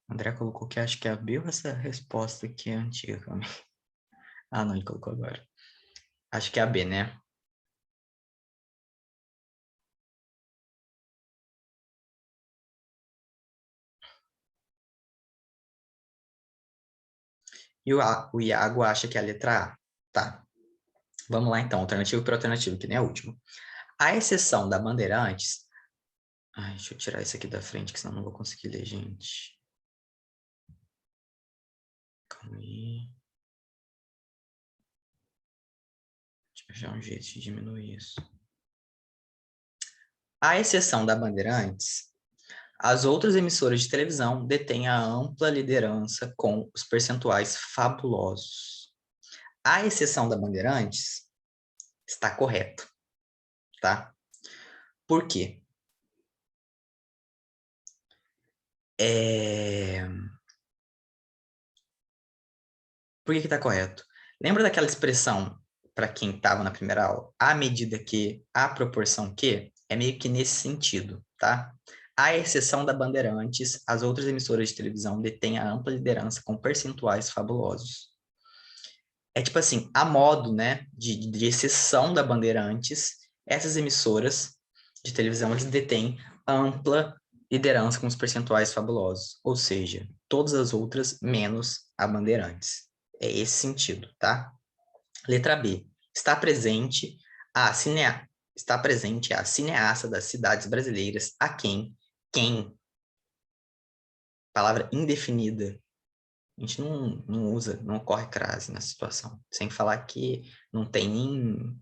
André colocou que acho que abriu essa resposta aqui é antiga. Ah, não, ele colocou agora. Acho que é a B, né? E o Iago acha que é a letra A. Tá. Vamos lá, então. Alternativo por alternativo, que nem a última. A exceção da Bandeirantes. Ai, deixa eu tirar isso aqui da frente, que senão não vou conseguir ler, gente. Calma aí. Deixa eu achar um jeito de diminuir isso. À exceção da Bandeirantes, as outras emissoras de televisão detêm a ampla liderança com os percentuais fabulosos. À exceção da Bandeirantes, está correto, tá? Por quê? É... Por que está correto? Lembra daquela expressão, para quem estava na primeira aula, à medida que, à proporção que? É meio que nesse sentido, tá? À exceção da Bandeirantes, as outras emissoras de televisão detêm a ampla liderança com percentuais fabulosos. É tipo assim, a modo, né, de exceção da Bandeirantes, essas emissoras de televisão, eles detêm ampla liderança com os percentuais fabulosos, ou seja, todas as outras menos a Bandeirantes. É esse sentido, tá? Letra B. Está presente a cineasta das cidades brasileiras a quem, palavra indefinida, a gente não usa, não ocorre crase nessa situação. Sem falar que não tem nem.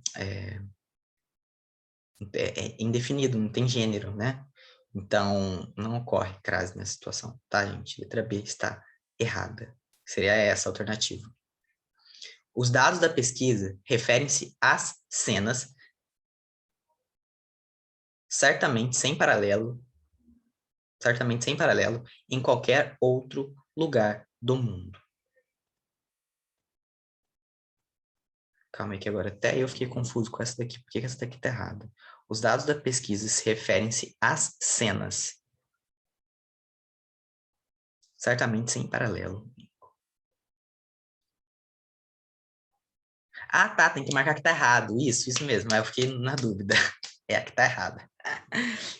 É indefinido, não tem gênero, né? Então, não ocorre crase nessa situação, tá, gente? Letra B está errada. Seria essa a alternativa. Os dados da pesquisa referem-se às cenas, certamente sem paralelo, em qualquer outro lugar do mundo. Calma aí que agora até eu fiquei confuso com essa daqui. Por que essa daqui tá errada? Os dados da pesquisa se referem-se às cenas, certamente sem paralelo. Ah, tá, tem que marcar que tá errado. Isso mesmo, mas eu fiquei na dúvida. É a que tá errada.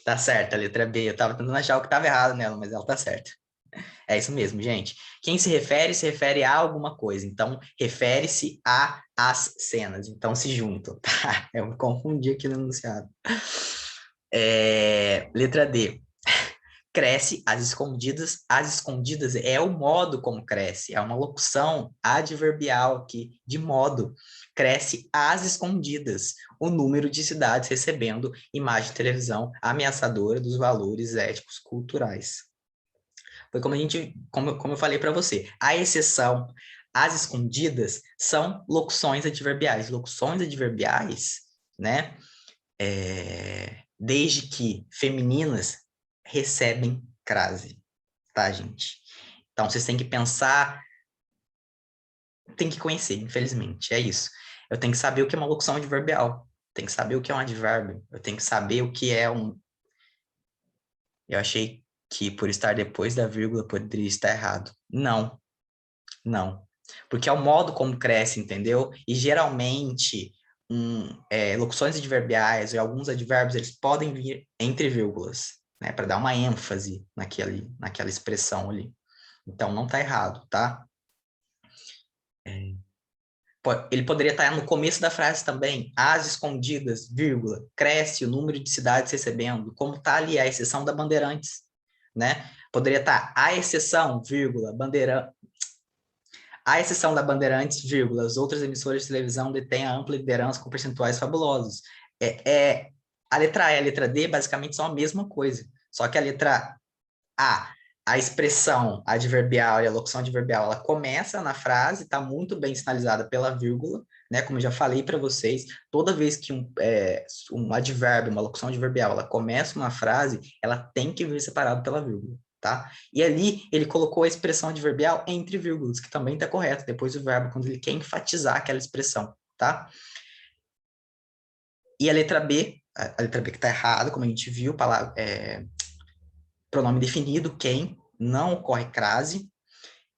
Tá certa, a letra B. Eu tava tentando achar o que tava errado nela, mas ela tá certa. É isso mesmo, gente. Quem se refere a alguma coisa. Então, refere-se às cenas. Então, se juntam, tá? Eu me confundi aqui no enunciado. Letra D. Cresce às escondidas. Às escondidas é o modo como cresce. É uma locução adverbial aqui, de modo. Cresce às escondidas. O número de cidades recebendo imagem de televisão ameaçadora dos valores éticos culturais. Foi como eu falei para você. A exceção, as escondidas, são locuções adverbiais. Locuções adverbiais, né? Desde que femininas recebem crase, tá, gente? Então, vocês têm que pensar, tem que conhecer, infelizmente, é isso. Eu tenho que saber o que é uma locução adverbial, tenho que saber o que é um advérbio, eu tenho que saber o que é um... Eu achei que por estar depois da vírgula poderia estar errado. Não, não. Porque é o modo como cresce, entendeu? E geralmente, locuções adverbiais e alguns advérbios, eles podem vir entre vírgulas, né? Para dar uma ênfase naquela expressão ali. Então, não está errado, tá? Ele poderia estar no começo da frase também, às escondidas, vírgula, cresce o número de cidades recebendo, como está ali a exceção da Bandeirantes, né? Poderia estar a exceção, vírgula, à exceção da Bandeirantes, vírgula, as outras emissoras de televisão detêm a ampla liderança com percentuais fabulosos. A letra A e a letra D basicamente são a mesma coisa, só que a letra a expressão adverbial e a locução adverbial, ela começa na frase, está muito bem sinalizada pela vírgula, né? Como eu já falei para vocês, toda vez que um advérbio, uma locução adverbial, ela começa uma frase, ela tem que vir separado pela vírgula, tá? E ali ele colocou a expressão adverbial entre vírgulas, que também está correto, depois do verbo, quando ele quer enfatizar aquela expressão, tá? E a letra B que está errada, como a gente viu, pronome definido, quem, não ocorre crase.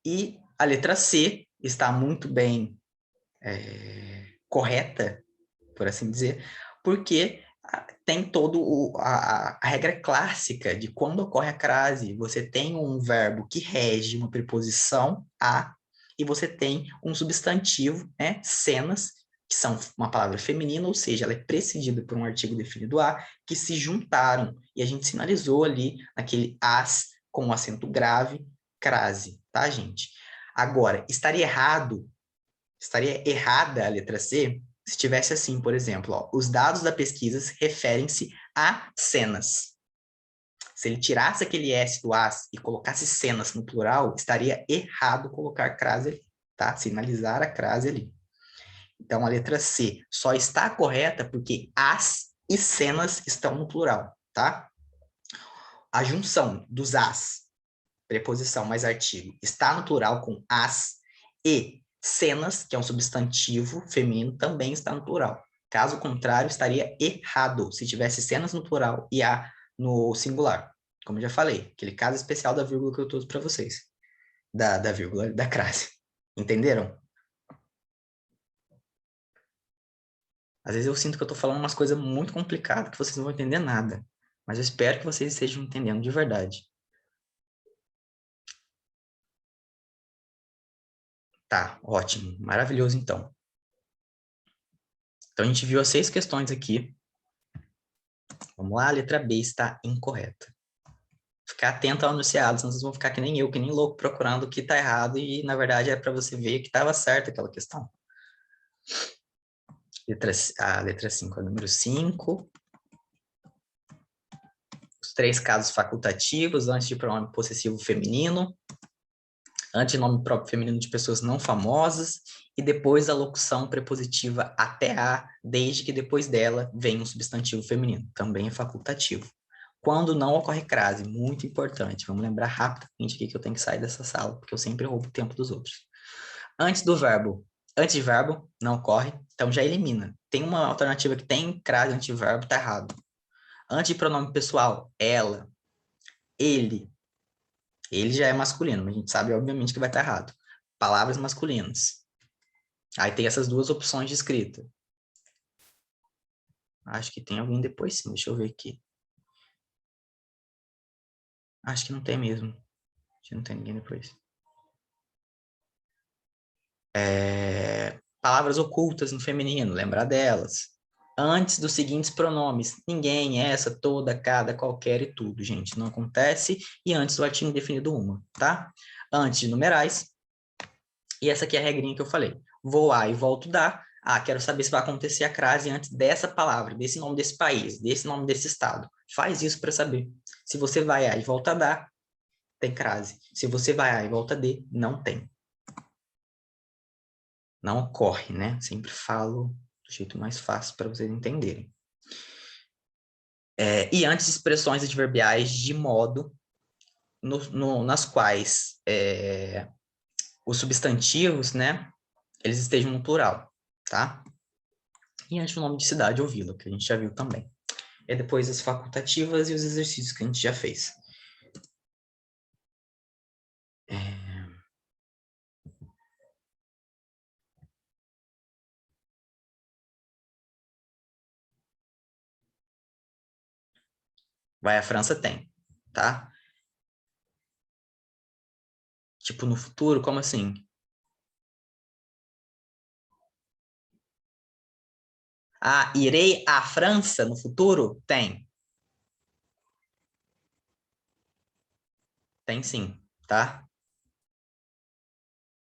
E a letra C está muito bem correta, por assim dizer, porque tem a regra clássica de quando ocorre a crase, você tem um verbo que rege uma preposição a e você tem um substantivo, né, cenas, que são uma palavra feminina, ou seja, ela é precedida por um artigo definido a, que se juntaram, e a gente sinalizou ali naquele as com um acento grave, crase, tá, gente? Agora, estaria errada a letra C se tivesse assim, por exemplo, ó, os dados da pesquisa referem-se a cenas. Se ele tirasse aquele S do as e colocasse cenas no plural, estaria errado colocar crase ali, tá? Sinalizar a crase ali. Então, a letra C só está correta porque as e cenas estão no plural, tá? A junção dos as, preposição mais artigo, está no plural com as e cenas, que é um substantivo feminino, também está no plural. Caso contrário, estaria errado se tivesse cenas no plural e a no singular. Como eu já falei, aquele caso especial da vírgula que eu trouxe para vocês. Da vírgula, da crase. Entenderam? Às vezes eu sinto que eu estou falando umas coisas muito complicadas que vocês não vão entender nada. Mas eu espero que vocês estejam entendendo de verdade. Tá, ótimo. Maravilhoso, então. Então, a gente viu as 6 questões aqui. Vamos lá, a letra B está incorreta. Ficar atento ao enunciado, senão vocês vão ficar que nem eu, que nem louco, procurando o que está errado e, na verdade, é para você ver que estava certo aquela questão. A letra 5 é o número 5. Os 3 casos facultativos antes de pronome possessivo feminino. Antes de nome próprio feminino de pessoas não famosas, e depois a locução prepositiva até a, desde que depois dela venha um substantivo feminino, também é facultativo. Quando não ocorre crase, muito importante, vamos lembrar rapidamente aqui que eu tenho que sair dessa sala, porque eu sempre roubo o tempo dos outros. Antes do verbo, antes de verbo, não ocorre, então já elimina. Tem uma alternativa que tem crase antes de verbo, tá errado. Antes de pronome pessoal, ela, ele, ele já é masculino, mas a gente sabe, obviamente, que vai estar errado. Palavras masculinas. Aí tem essas duas opções de escrita. Acho que tem alguém depois sim, deixa eu ver aqui. Acho que não tem mesmo. Acho que não tem ninguém depois. Palavras ocultas no feminino, lembrar delas. Antes dos seguintes pronomes, ninguém, essa, toda, cada, qualquer e tudo, gente. Não acontece. E antes do artigo definido uma, tá? Antes de numerais. E essa aqui é a regrinha que eu falei. Vou a e volto da. Ah, quero saber se vai acontecer a crase antes dessa palavra, desse nome desse país, desse nome desse estado. Faz isso para saber. Se você vai a e volta da, tem crase. Se você vai a e volta de, não tem. Não ocorre, né? Sempre falo do jeito mais fácil para vocês entenderem. E antes expressões adverbiais de modo nas quais os substantivos, né, eles estejam no plural, tá? E antes o nome de cidade ou vila, que a gente já viu também. E depois as facultativas e os exercícios que a gente já fez. Vai a França tem, tá? Tipo, no futuro, como assim? Ah, irei à França no futuro? Tem. Tem sim, tá?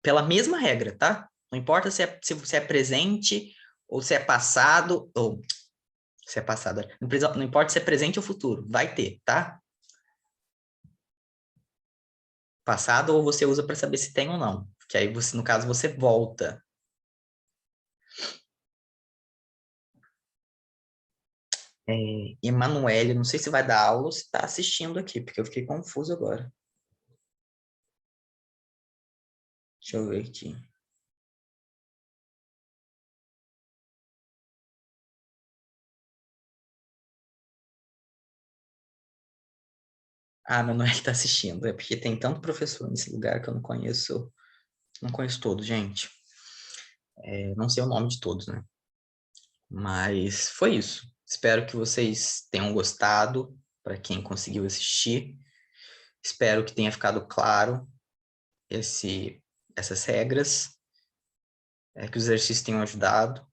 Pela mesma regra, tá? Não importa se é presente ou se é passado, ou se é passado. Não importa se é presente ou futuro, vai ter, tá? Passado ou você usa para saber se tem ou não. Que aí você, no caso, você volta. Emanuele, não sei se vai dar aula ou se está assistindo aqui, porque eu fiquei confuso agora. Deixa eu ver aqui. Ah, a Emanuele está assistindo. É porque tem tanto professor nesse lugar que eu não conheço todos, gente. Não sei o nome de todos, né? Mas foi isso. Espero que vocês tenham gostado, para quem conseguiu assistir. Espero que tenha ficado claro essas regras, que os exercícios tenham ajudado.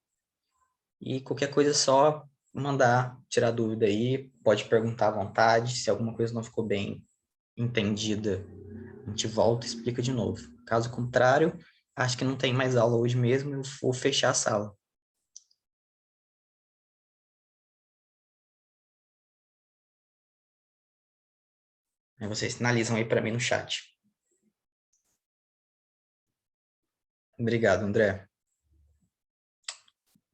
E qualquer coisa é só mandar, tirar dúvida aí, pode perguntar à vontade. Se alguma coisa não ficou bem entendida, a gente volta e explica de novo. Caso contrário, acho que não tem mais aula hoje mesmo, eu vou fechar a sala. Aí vocês sinalizam aí para mim no chat. Obrigado, André.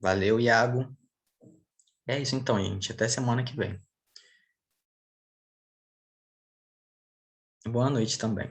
Valeu, Iago. É isso então, gente. Até semana que vem. Boa noite também.